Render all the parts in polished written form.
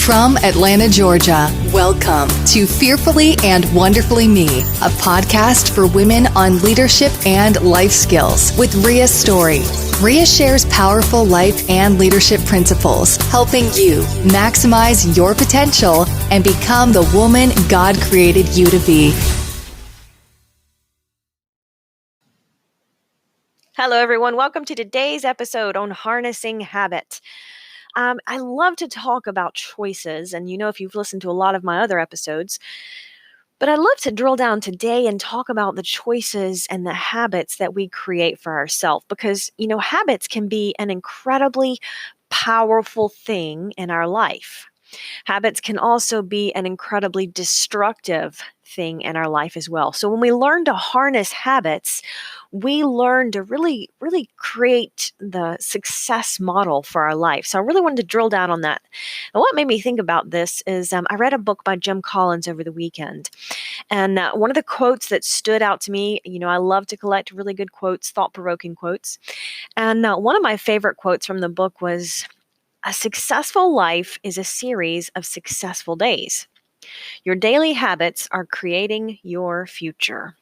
From Atlanta, Georgia, welcome to Fearfully and Wonderfully Me, a podcast for women on leadership and life skills with Rhea Story. Rhea shares powerful life and leadership principles, helping you maximize your potential and become the woman God created you to be. Hello, everyone. Welcome to today's episode on harnessing habit. I love to talk about choices, and if you've listened to a lot of my other episodes, but I'd love to drill down today and talk about the choices and the habits that we create for ourselves because, habits can be an incredibly powerful thing in our life. Habits can also be an incredibly destructive thing in our life as well. So when we learn to harness habits, we learn to really, really create the success model for our life. So I really wanted to drill down on that. And what made me think about this is I read a book by Jim Collins over the weekend. And one of the quotes that stood out to me, I love to collect really good quotes, thought-provoking quotes. And one of my favorite quotes from the book was, "A successful life is a series of successful days. Your daily habits are creating your future."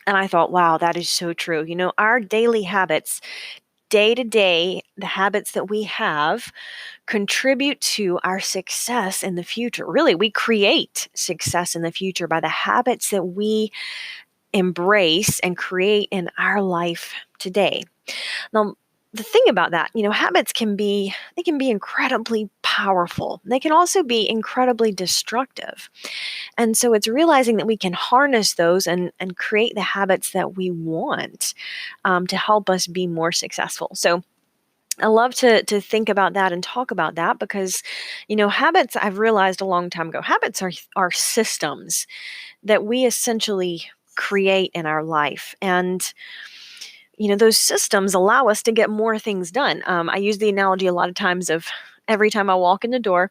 And I thought, wow, that is so true. Our daily habits, day to day, the habits that we have contribute to our success in the future. Really, we create success in the future by the habits that we embrace and create in our life today. Now, the thing about that, habits can be incredibly powerful. They can also be incredibly destructive. And so it's realizing that we can harness those and create the habits that we want to help us be more successful. So I love to think about that and talk about that because, habits, I've realized a long time ago, habits are systems that we essentially create in our life. And those systems allow us to get more things done. I use the analogy a lot of times of every time I walk in the door,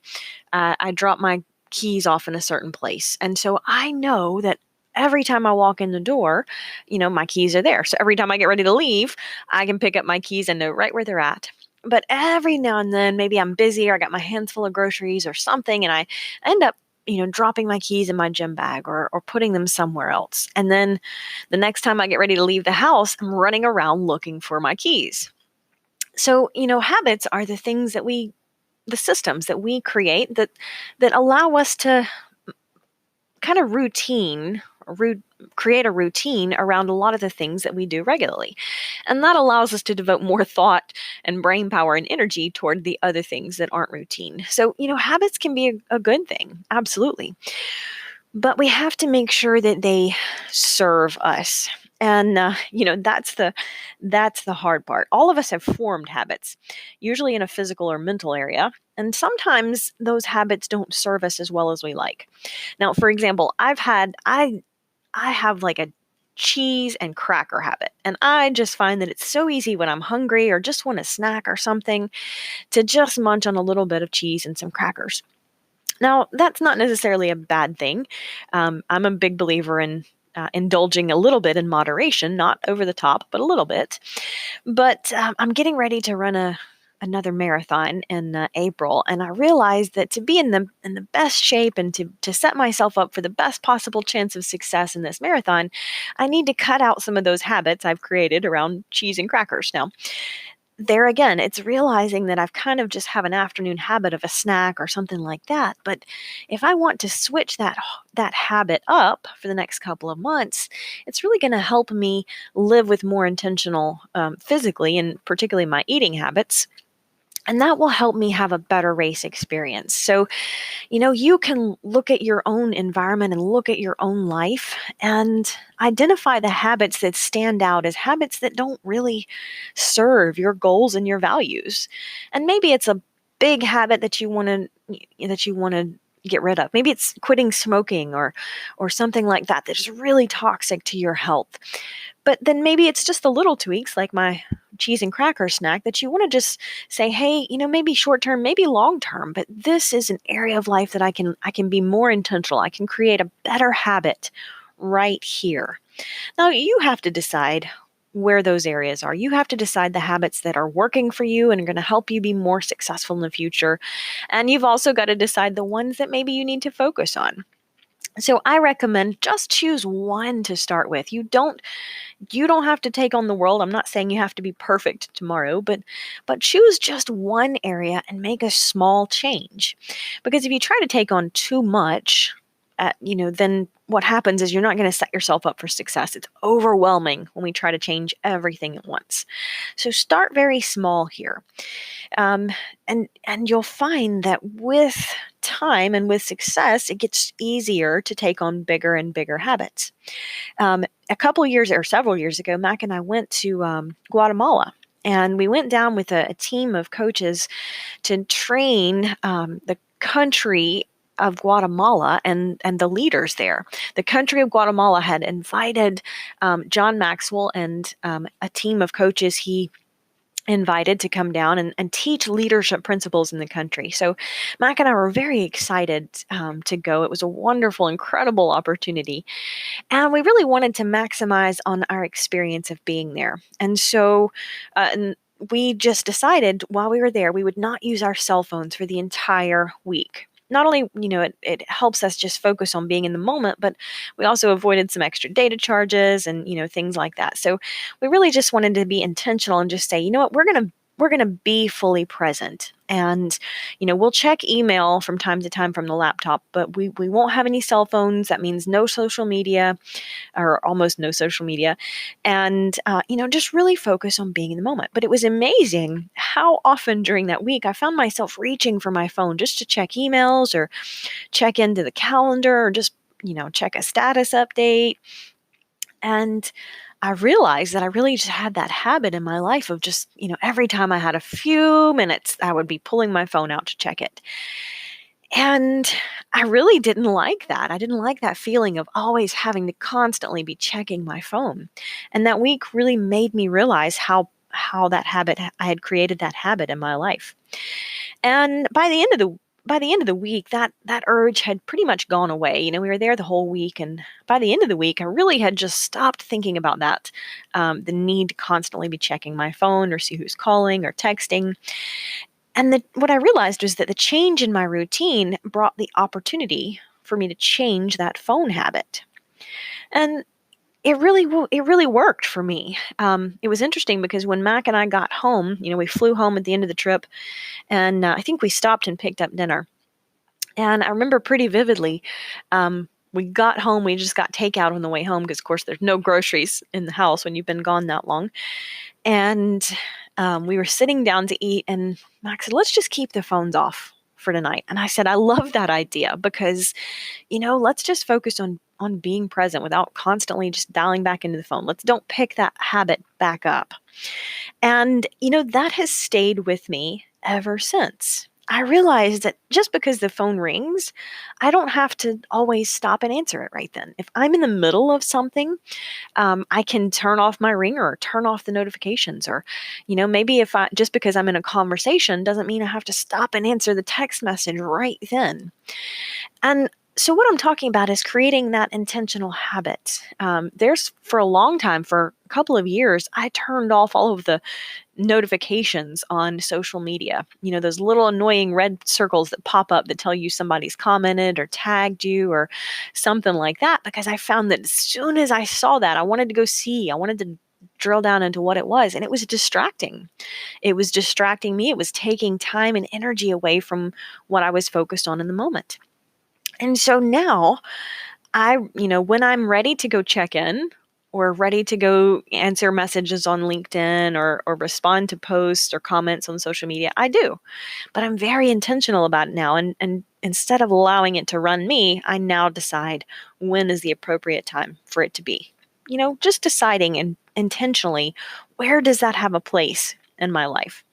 I drop my keys off in a certain place. And so I know that every time I walk in the door, my keys are there. So every time I get ready to leave, I can pick up my keys and know right where they're at. But every now and then, maybe I'm busy or I got my hands full of groceries or something, and I end up dropping my keys in my gym bag or putting them somewhere else. And then the next time I get ready to leave the house, I'm running around looking for my keys. So, habits are the things that the systems that we create that allow us to kind of create a routine around a lot of the things that we do regularly. And that allows us to devote more thought and brain power and energy toward the other things that aren't routine. So, habits can be a good thing, absolutely. But we have to make sure that they serve us. And that's the hard part. All of us have formed habits, usually in a physical or mental area, and sometimes those habits don't serve us as well as we like. Now, for example, I have like a cheese and cracker habit, and I just find that it's so easy when I'm hungry or just want a snack or something to just munch on a little bit of cheese and some crackers. Now, that's not necessarily a bad thing. I'm a big believer in indulging a little bit in moderation, not over the top, but a little bit. But I'm getting ready to run another marathon in April, and I realized that to be in the best shape and to set myself up for the best possible chance of success in this marathon, I need to cut out some of those habits I've created around cheese and crackers. Now, there again, it's realizing that I've kind of just have an afternoon habit of a snack or something like that. But if I want to switch that habit up for the next couple of months, it's really going to help me live with more intentional physically and particularly my eating habits. And that will help me have a better race experience. So, you can look at your own environment and look at your own life and identify the habits that stand out as habits that don't really serve your goals and your values. And maybe it's a big habit that you want to get rid of. Maybe it's quitting smoking or something like that that's really toxic to your health. But then maybe it's just the little tweaks like my cheese and cracker snack that you want to just say, hey, maybe short term, maybe long term, but this is an area of life that I can be more intentional. I can create a better habit right here. Now you have to decide where those areas are. You have to decide the habits that are working for you and are going to help you be more successful in the future. And you've also got to decide the ones that maybe you need to focus on. So I recommend just choose one to start with. You don't have to take on the world. I'm not saying you have to be perfect tomorrow, but choose just one area and make a small change. Because if you try to take on too much, then what happens is you're not going to set yourself up for success. It's overwhelming when we try to change everything at once. So start very small here. Um, and you'll find that with time and with success, it gets easier to take on bigger and bigger habits. A couple years or several years ago, Mac and I went to Guatemala. And we went down with a team of coaches to train the country of Guatemala and the leaders there. The country of Guatemala had invited John Maxwell and a team of coaches he invited to come down and teach leadership principles in the country. So Mac and I were very excited to go. It was a wonderful, incredible opportunity. And we really wanted to maximize on our experience of being there. And so and we just decided while we were there, we would not use our cell phones for the entire week. Not only, it helps us just focus on being in the moment, but we also avoided some extra data charges and, things like that. So we really just wanted to be intentional and just say, you know what, we're going to be fully present. And, we'll check email from time to time from the laptop, but we won't have any cell phones. That means no social media or almost no social media. And, just really focus on being in the moment. But it was amazing how often during that week I found myself reaching for my phone just to check emails or check into the calendar or just, check a status update. And I realized that I really just had that habit in my life of just, every time I had a few minutes, I would be pulling my phone out to check it. And I really didn't like that. I didn't like that feeling of always having to constantly be checking my phone. And that week really made me realize how I had created that habit in my life. And by the end of the week, that urge had pretty much gone away. We were there the whole week, and by the end of the week, I really had just stopped thinking about that, the need to constantly be checking my phone or see who's calling or texting. And what I realized was that the change in my routine brought the opportunity for me to change that phone habit. And it really worked for me. It was interesting because when Mac and I got home, we flew home at the end of the trip, and I think we stopped and picked up dinner. And I remember pretty vividly, we got home, we just got takeout on the way home because, of course, there's no groceries in the house when you've been gone that long. And we were sitting down to eat, and Max said, let's just keep the phones off for tonight. And I said, I love that idea because, let's just focus on being present without constantly just dialing back into the phone. Don't pick that habit back up. And, that has stayed with me ever since. I realized that just because the phone rings, I don't have to always stop and answer it right then. If I'm in the middle of something, I can turn off my ringer or turn off the notifications, or, maybe just because I'm in a conversation doesn't mean I have to stop and answer the text message right then. And so what I'm talking about is creating that intentional habit. For a long time, for a couple of years, I turned off all of the notifications on social media. Those little annoying red circles that pop up that tell you somebody's commented or tagged you or something like that, because I found that as soon as I saw that, I wanted to go see. I wanted to drill down into what it was, and it was distracting. It was distracting me. It was taking time and energy away from what I was focused on in the moment. And so now when I'm ready to go check in or ready to go answer messages on LinkedIn or respond to posts or comments on social media, I do. But I'm very intentional about it now. And instead of allowing it to run me, I now decide when is the appropriate time for it to be. Just deciding intentionally, where does that have a place in my life?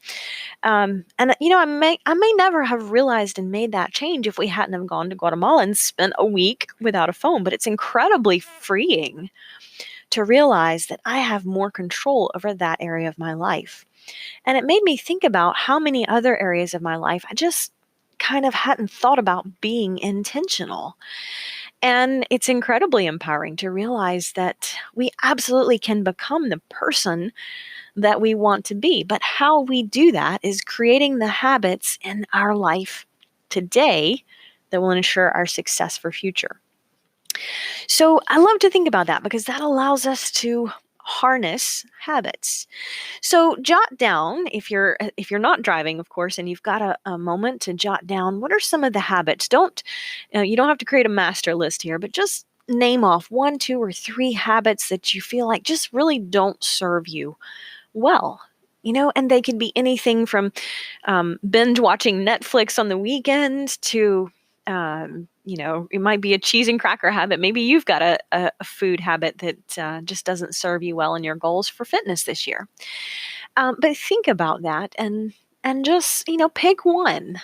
And I may never have realized and made that change if we hadn't have gone to Guatemala and spent a week without a phone. But it's incredibly freeing to realize that I have more control over that area of my life. And it made me think about how many other areas of my life I just kind of hadn't thought about being intentional. And it's incredibly empowering to realize that we absolutely can become the person that we want to be. But how we do that is creating the habits in our life today that will ensure our success for future. So I love to think about that because that allows us to harness habits. So jot down, if you're not driving, of course, and you've got a moment to jot down, what are some of the habits? You don't have to create a master list here, but just name off 1, 2, or 3 habits that you feel like just really don't serve you well. And they could be anything from binge watching Netflix on the weekend to it might be a cheese and cracker habit. Maybe you've got a food habit that just doesn't serve you well in your goals for fitness this year. But think about that and just, pick one.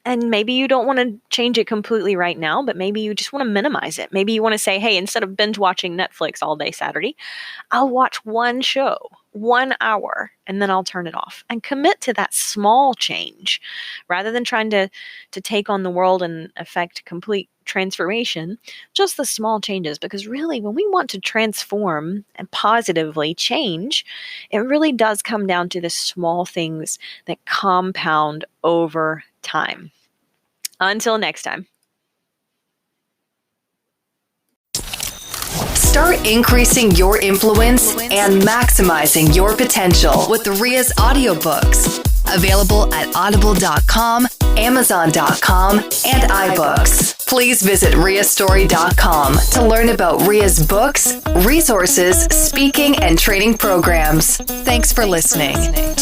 And maybe you don't want to change it completely right now, but maybe you just want to minimize it. Maybe you want to say, hey, instead of binge watching Netflix all day Saturday, I'll watch one show, 1 hour, and then I'll turn it off and commit to that small change rather than trying to take on the world and affect complete transformation, just the small changes. Because really, when we want to transform and positively change, it really does come down to the small things that compound over time. Until next time. Start increasing your influence and maximizing your potential with Ria's audiobooks. Available at audible.com, amazon.com, and iBooks. Please visit riastory.com to learn about Ria's books, resources, speaking, and training programs. Thanks for listening.